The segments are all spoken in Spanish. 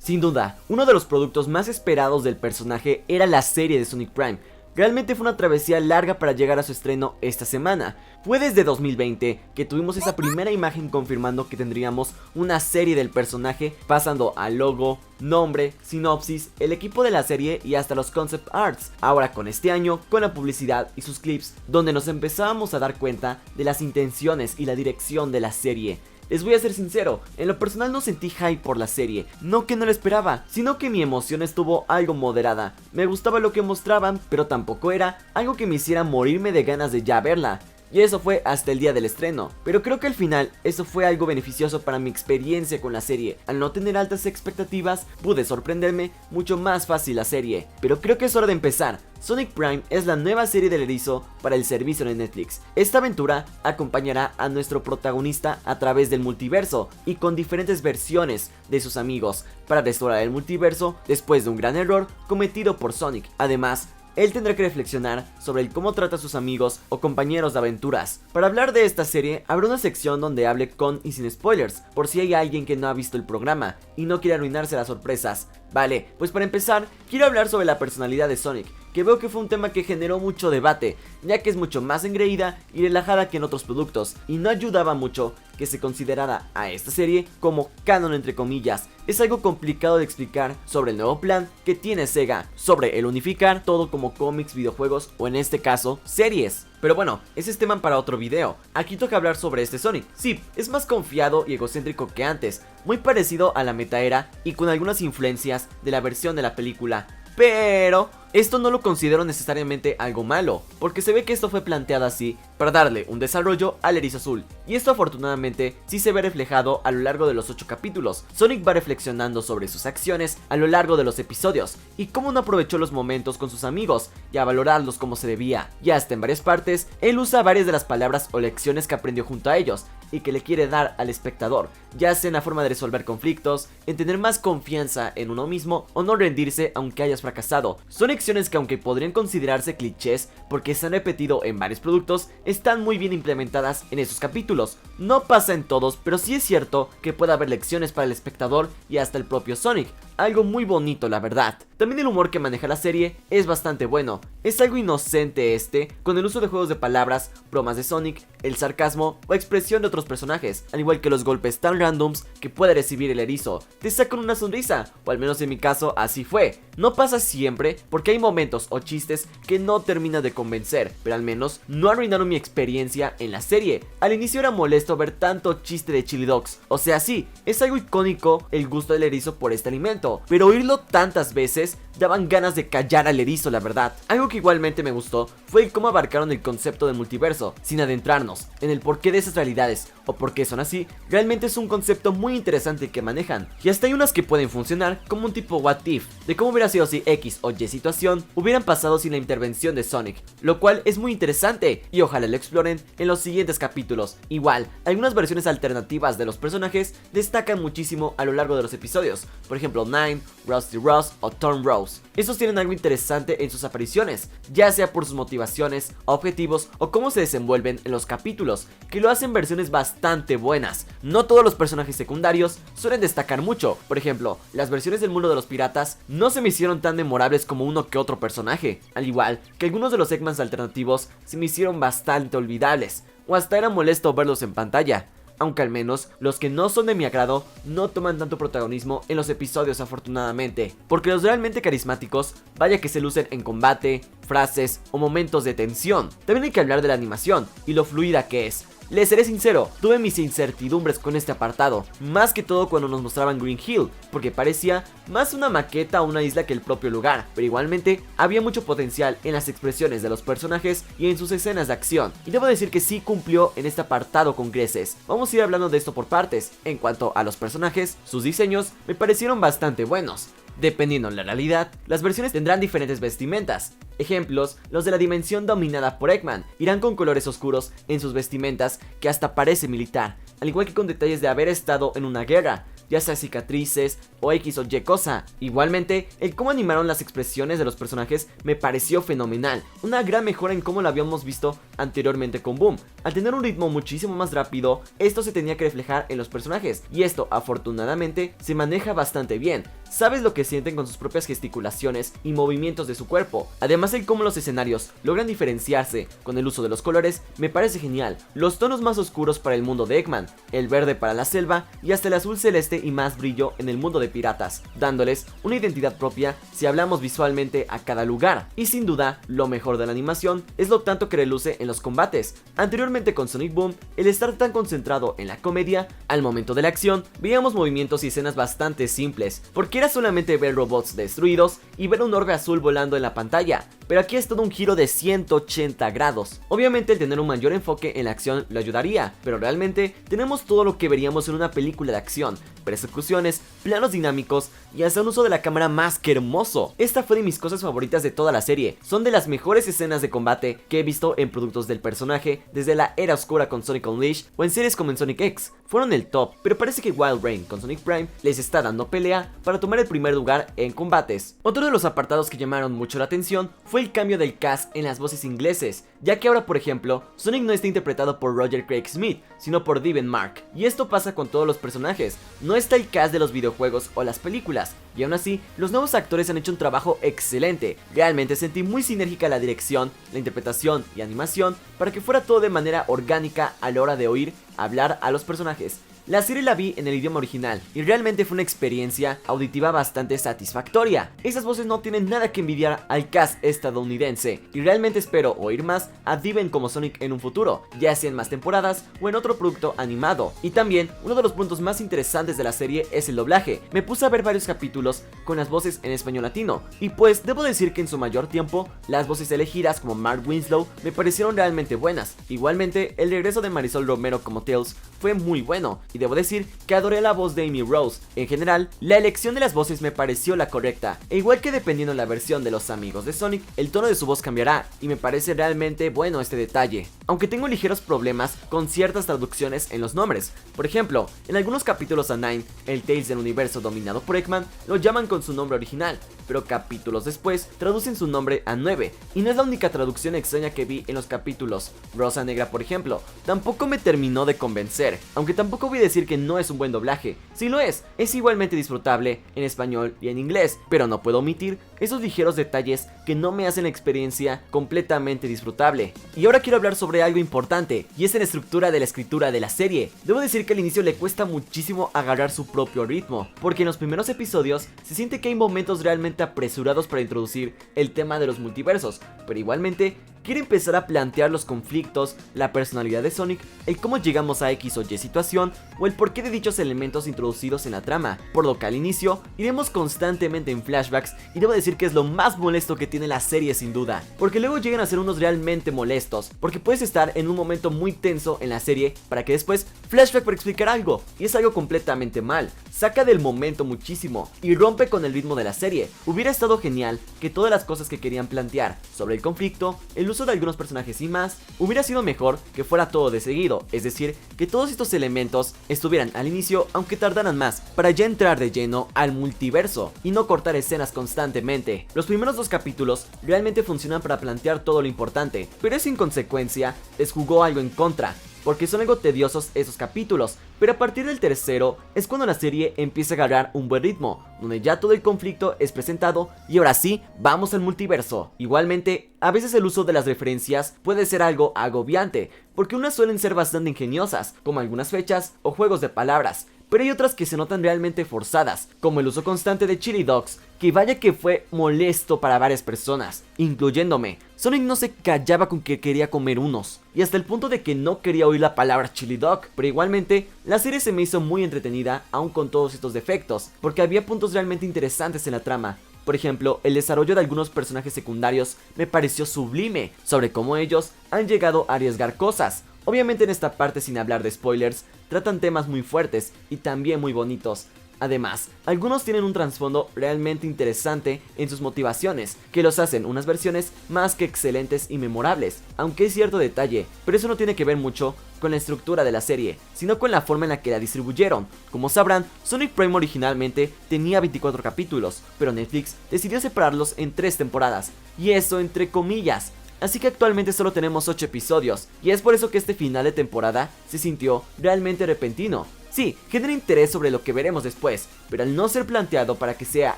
Sin duda, uno de los productos más esperados del personaje era la serie de Sonic Prime. Realmente fue una travesía larga para llegar a su estreno esta semana. Fue desde 2020 que tuvimos esa primera imagen confirmando que tendríamos una serie del personaje, pasando al logo, nombre, sinopsis, el equipo de la serie y hasta los concept arts. Ahora con este año, con la publicidad y sus clips, donde nos empezábamos a dar cuenta de las intenciones y la dirección de la serie. Les voy a ser sincero, en lo personal no sentí hype por la serie, no que no lo esperaba, sino que mi emoción estuvo algo moderada. Me gustaba lo que mostraban, pero tampoco era algo que me hiciera morirme de ganas de ya verla. Y eso fue hasta el día del estreno, pero creo que al final eso fue algo beneficioso para mi experiencia con la serie. Al no tener altas expectativas, pude sorprenderme mucho más fácil la serie. Pero creo que es hora de empezar. Sonic Prime es la nueva serie del erizo para el servicio de Netflix. Esta aventura acompañará a nuestro protagonista a través del multiverso y con diferentes versiones de sus amigos para restaurar el multiverso después de un gran error cometido por Sonic. Además, él tendrá que reflexionar sobre el cómo trata a sus amigos o compañeros de aventuras. Para hablar de esta serie, habrá una sección donde hable con y sin spoilers, por si hay alguien que no ha visto el programa y no quiere arruinarse las sorpresas. Vale, pues para empezar, quiero hablar sobre la personalidad de Sonic, que veo que fue un tema que generó mucho debate, ya que es mucho más engreída y relajada que en otros productos, y no ayudaba mucho que se considerara a esta serie como canon entre comillas. Es algo complicado de explicar sobre el nuevo plan que tiene Sega, sobre el unificar todo como cómics, videojuegos o en este caso, series. Pero bueno, ese es tema para otro video. Aquí toca hablar sobre este Sonic. Sí, es más confiado y egocéntrico que antes, muy parecido a la metaera y con algunas influencias de la versión de la película. Pero esto no lo considero necesariamente algo malo, porque se ve que esto fue planteado así para darle un desarrollo al erizo azul, y esto afortunadamente sí se ve reflejado a lo largo de los 8 capítulos. Sonic va reflexionando sobre sus acciones a lo largo de los episodios, y cómo no aprovechó los momentos con sus amigos, y a valorarlos como se debía. Y hasta en varias partes, él usa varias de las palabras o lecciones que aprendió junto a ellos, y que le quiere dar al espectador, ya sea en la forma de resolver conflictos, en tener más confianza en uno mismo, o no rendirse aunque hayas fracasado. Son lecciones que aunque podrían considerarse clichés porque se han repetido en varios productos, están muy bien implementadas en esos capítulos. No pasa en todos, pero sí es cierto que puede haber lecciones para el espectador y hasta el propio Sonic. Algo muy bonito, la verdad. También el humor que maneja la serie es bastante bueno. Es algo inocente con el uso de juegos de palabras, bromas de Sonic, el sarcasmo o expresión de otros personajes, al igual que los golpes tan randoms que puede recibir el erizo. Te sacan una sonrisa, o al menos en mi caso así fue. No pasa siempre, porque hay momentos o chistes que no terminan de convencer, pero al menos no arruinaron mi experiencia en la serie. Al inicio era molesto ver tanto chiste de chili dogs, o sea sí, es algo icónico el gusto del erizo por este alimento, pero oírlo tantas veces daban ganas de callar al erizo, la verdad. Algo que igualmente me gustó fue el cómo abarcaron el concepto del multiverso, sin adentrarnos en el porqué de esas realidades o por qué son así. Realmente es un concepto muy interesante que manejan, y hasta hay unas que pueden funcionar como un tipo what if, de cómo hubiera sido si X o Y situación hubieran pasado sin la intervención de Sonic, lo cual es muy interesante y ojalá lo exploren en los siguientes capítulos. Igual, algunas versiones alternativas de los personajes destacan muchísimo a lo largo de los episodios, por ejemplo Nine, Rusty Ross o Tom Rose. Estos tienen algo interesante en sus apariciones, ya sea por sus motivaciones, objetivos o cómo se desenvuelven en los capítulos, que lo hacen versiones bastante buenas. No todos los personajes secundarios suelen destacar mucho, por ejemplo, las versiones del mundo de los piratas no se me hicieron tan memorables como uno que otro personaje, al igual que algunos de los Eggmans alternativos se me hicieron bastante olvidables, o hasta era molesto verlos en pantalla. Aunque al menos los que no son de mi agrado no toman tanto protagonismo en los episodios afortunadamente, porque los realmente carismáticos vaya que se lucen en combate, frases o momentos de tensión. También hay que hablar de la animación y lo fluida que es. Les seré sincero, tuve mis incertidumbres con este apartado, más que todo cuando nos mostraban Green Hill, porque parecía más una maqueta o una isla que el propio lugar, pero igualmente había mucho potencial en las expresiones de los personajes y en sus escenas de acción, y debo decir que sí cumplió en este apartado con creces. Vamos a ir hablando de esto por partes. En cuanto a los personajes, sus diseños me parecieron bastante buenos. Dependiendo de la realidad, las versiones tendrán diferentes vestimentas. Ejemplos, los de la dimensión dominada por Eggman irán con colores oscuros en sus vestimentas que hasta parece militar, al igual que con detalles de haber estado en una guerra, ya sea cicatrices o X o Y cosa. Igualmente, el cómo animaron las expresiones de los personajes me pareció fenomenal, una gran mejora en cómo lo habíamos visto anteriormente con Boom. Al tener un ritmo muchísimo más rápido, esto se tenía que reflejar en los personajes, y esto afortunadamente se maneja bastante bien. sabes lo que sienten con sus propias gesticulaciones y movimientos de su cuerpo. Además, el cómo los escenarios logran diferenciarse con el uso de los colores me parece genial. Los tonos más oscuros para el mundo de Eggman, el verde para la selva y hasta el azul celeste y más brillo en el mundo de piratas, dándoles una identidad propia si hablamos visualmente a cada lugar. Y sin duda, lo mejor de la animación es lo tanto que reluce en los combates. Anteriormente con Sonic Boom, el estar tan concentrado en la comedia, al momento de la acción, veíamos movimientos y escenas bastante simples, porque era solamente ver robots destruidos y ver un orbe azul volando en la pantalla, pero aquí es todo un giro de 180 grados. Obviamente el tener un mayor enfoque en la acción lo ayudaría, pero realmente tenemos todo lo que veríamos en una película de acción: persecuciones, planos dinámicos y hasta un uso de la cámara más que hermoso. Esta fue de mis cosas favoritas de toda la serie. Son de las mejores escenas de combate que he visto en productos del personaje desde la era oscura con Sonic Unleashed o en series como en Sonic X. Fueron el top, pero parece que Wild Brain con Sonic Prime les está dando pelea para tomar el primer lugar en combates. Otro de los apartados que llamaron mucho la atención fue el cambio del cast en las voces ingleses, ya que ahora, por ejemplo, Sonic no está interpretado por Roger Craig Smith, sino por Devin Mark, y esto pasa con todos los personajes. No está el cast de los videojuegos o las películas, y aún así, los nuevos actores han hecho un trabajo excelente. Realmente sentí muy sinérgica la dirección, la interpretación y animación para que fuera todo de manera orgánica a la hora de oír hablar a los personajes. La serie la vi en el idioma original y realmente fue una experiencia auditiva bastante satisfactoria. Esas voces no tienen nada que envidiar al cast estadounidense y realmente espero oír más a Devin como Sonic en un futuro, ya sea en más temporadas o en otro producto animado. Y también, uno de los puntos más interesantes de la serie es el doblaje. Me puse a ver varios capítulos con las voces en español latino y pues debo decir que en su mayor tiempo las voces elegidas como Mark Winslow me parecieron realmente buenas. Igualmente, el regreso de Marisol Romero como Tails fue muy bueno y debo decir que adoré la voz de Amy Rose. En general, la elección de las voces me pareció la correcta, e igual que dependiendo de la versión de los amigos de Sonic, el tono de su voz cambiará y me parece realmente bueno este detalle. Aunque tengo ligeros problemas con ciertas traducciones en los nombres. Por ejemplo, en algunos capítulos a Nine, el Tails del universo dominado por Eggman, lo llaman con su nombre original, pero capítulos después traducen su nombre a 9, y no es la única traducción extraña que vi en los capítulos. Rosa Negra, por ejemplo, tampoco me terminó de convencer, aunque tampoco voy a decir que no es un buen doblaje. Sí lo es igualmente disfrutable en español y en inglés, pero no puedo omitir esos ligeros detalles que no me hacen la experiencia completamente disfrutable. Y ahora quiero hablar sobre algo importante, y es en la estructura de la escritura de la serie. Debo decir que al inicio le cuesta muchísimo agarrar su propio ritmo, porque en los primeros episodios se siente que hay momentos realmente apresurados para introducir el tema de los multiversos, pero igualmente quiere empezar a plantear los conflictos, la personalidad de Sonic, el cómo llegamos a X o Y situación o el porqué de dichos elementos introducidos en la trama, por lo que al inicio iremos constantemente en flashbacks y debo decir que es lo más molesto que tiene la serie sin duda, porque luego llegan a ser unos realmente molestos, porque puedes estar en un momento muy tenso en la serie para que después flashback para explicar algo, y es algo completamente mal, saca del momento muchísimo y rompe con el ritmo de la serie. Hubiera estado genial que todas las cosas que querían plantear sobre el conflicto, el uso de algunos personajes y más, hubiera sido mejor que fuera todo de seguido, es decir, que todos estos elementos estuvieran al inicio aunque tardaran más, para ya entrar de lleno al multiverso y no cortar escenas constantemente. Los primeros dos capítulos realmente funcionan para plantear todo lo importante, pero esa inconsecuencia les jugó algo en contra, porque son algo tediosos esos capítulos, pero a partir del tercero es cuando la serie empieza a agarrar un buen ritmo, donde ya todo el conflicto es presentado y ahora sí, vamos al multiverso. Igualmente, a veces el uso de las referencias puede ser algo agobiante, porque unas suelen ser bastante ingeniosas, como algunas fechas o juegos de palabras, pero hay otras que se notan realmente forzadas, como el uso constante de chili dogs, que vaya que fue molesto para varias personas, incluyéndome. Sonic no se callaba con que quería comer unos, y hasta el punto de que no quería oír la palabra chili dog, pero igualmente, la serie se me hizo muy entretenida, aun con todos estos defectos, porque había puntos realmente interesantes en la trama. Por ejemplo, el desarrollo de algunos personajes secundarios me pareció sublime, sobre cómo ellos han llegado a arriesgar cosas. Obviamente en esta parte, sin hablar de spoilers, tratan temas muy fuertes y también muy bonitos. Además, algunos tienen un trasfondo realmente interesante en sus motivaciones, que los hacen unas versiones más que excelentes y memorables, aunque es cierto detalle, pero eso no tiene que ver mucho con la estructura de la serie, sino con la forma en la que la distribuyeron. Como sabrán, Sonic Prime originalmente tenía 24 capítulos, pero Netflix decidió separarlos en 3 temporadas, y eso entre comillas. Así que actualmente solo tenemos 8 episodios, y es por eso que este final de temporada se sintió realmente repentino. Sí, genera interés sobre lo que veremos después, pero al no ser planteado para que sea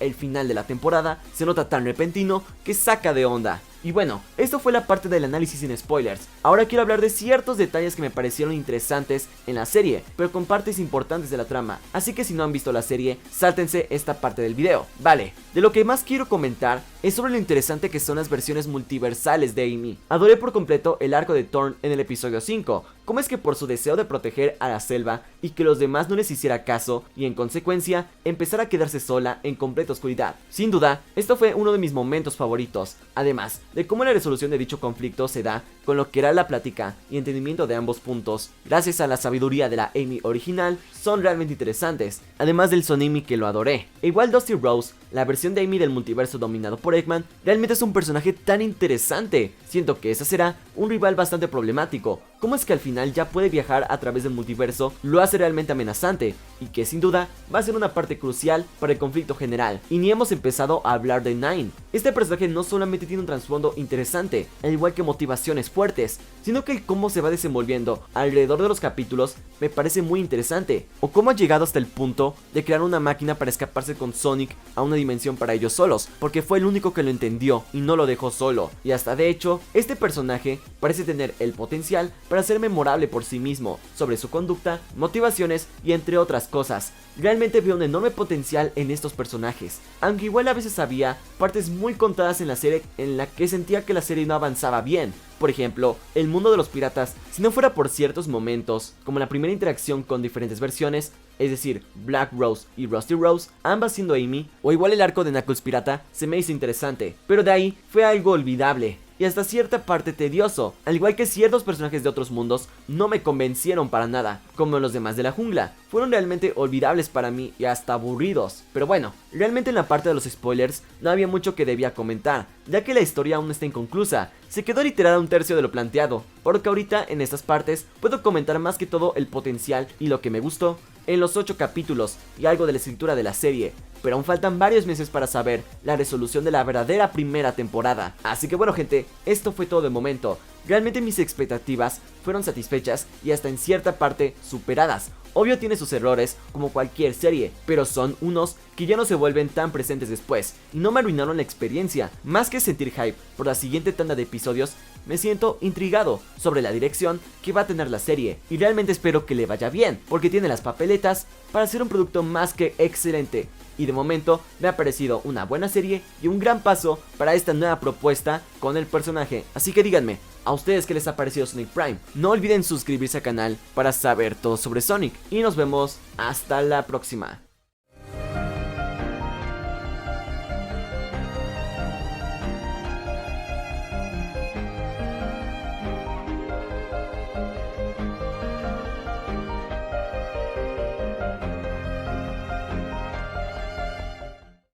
el final de la temporada, se nota tan repentino que saca de onda. Y bueno, esto fue la parte del análisis sin spoilers. Ahora quiero hablar de ciertos detalles que me parecieron interesantes en la serie, pero con partes importantes de la trama, así que si no han visto la serie, sáltense esta parte del video. Vale, de lo que más quiero comentar es sobre lo interesante que son las versiones multiversales de Amy. Adoré por completo el arco de Thorne en el episodio 5, cómo es que por su deseo de proteger a la selva y que los demás no les hiciera caso, y en consecuencia, empezar a quedarse sola en completa oscuridad. Sin duda, esto fue uno de mis momentos favoritos, además de cómo la resolución de dicho conflicto se da con lo que era la plática y entendimiento de ambos puntos, gracias a la sabiduría de la Amy original, son realmente interesantes, además del son Amy que lo adoré. E igual Dusty Rose, la versión de Amy del multiverso dominado por Eggman, realmente es un personaje tan interesante. Siento que esa será un rival bastante problemático. Cómo es que al final ya puede viajar a través del multiverso lo hace realmente amenazante, y que sin duda va a ser una parte crucial para el conflicto general. Y ni hemos empezado a hablar de Nine. Este personaje no solamente tiene un trasfondo interesante, al igual que motivaciones fuertes, sino que el cómo se va desenvolviendo alrededor de los capítulos me parece muy interesante, o cómo ha llegado hasta el punto de crear una máquina para escaparse con Sonic a una dimensión para ellos solos, porque fue el único que lo entendió y no lo dejó solo. Y hasta de hecho, este personaje parece tener el potencial para ser memorable por sí mismo, sobre su conducta, motivaciones y entre otras cosas. Realmente veo un enorme potencial en estos personajes, aunque igual a veces había partes muy contadas en la serie en la que sentía que la serie no avanzaba bien. Por ejemplo, el mundo de los piratas, si no fuera por ciertos momentos, como la primera interacción con diferentes versiones, es decir, Black Rose y Rusty Rose, ambas siendo Amy, o igual el arco de Knuckles pirata, se me hizo interesante, pero de ahí fue algo olvidable y hasta cierta parte tedioso, al igual que ciertos personajes de otros mundos no me convencieron para nada, como los demás de la jungla, fueron realmente olvidables para mí y hasta aburridos. Pero bueno, realmente en la parte de los spoilers no había mucho que debía comentar, ya que la historia aún está inconclusa, se quedó literada un tercio de lo planteado, por lo que ahorita en estas partes puedo comentar más que todo el potencial y lo que me gustó en los 8 capítulos y algo de la escritura de la serie, pero aún faltan varios meses para saber la resolución de la verdadera primera temporada. Así que bueno gente, esto fue todo de momento. Realmente mis expectativas fueron satisfechas y hasta en cierta parte superadas. Obvio tiene sus errores como cualquier serie, pero son unos que ya no se vuelven tan presentes después y no me arruinaron la experiencia. Más que sentir hype por la siguiente tanda de episodios, me siento intrigado sobre la dirección que va a tener la serie y realmente espero que le vaya bien, porque tiene las papeletas para ser un producto más que excelente. Y de momento me ha parecido una buena serie y un gran paso para esta nueva propuesta con el personaje. Así que díganme, ¿a ustedes qué les ha parecido Sonic Prime? No olviden suscribirse al canal para saber todo sobre Sonic y nos vemos hasta la próxima.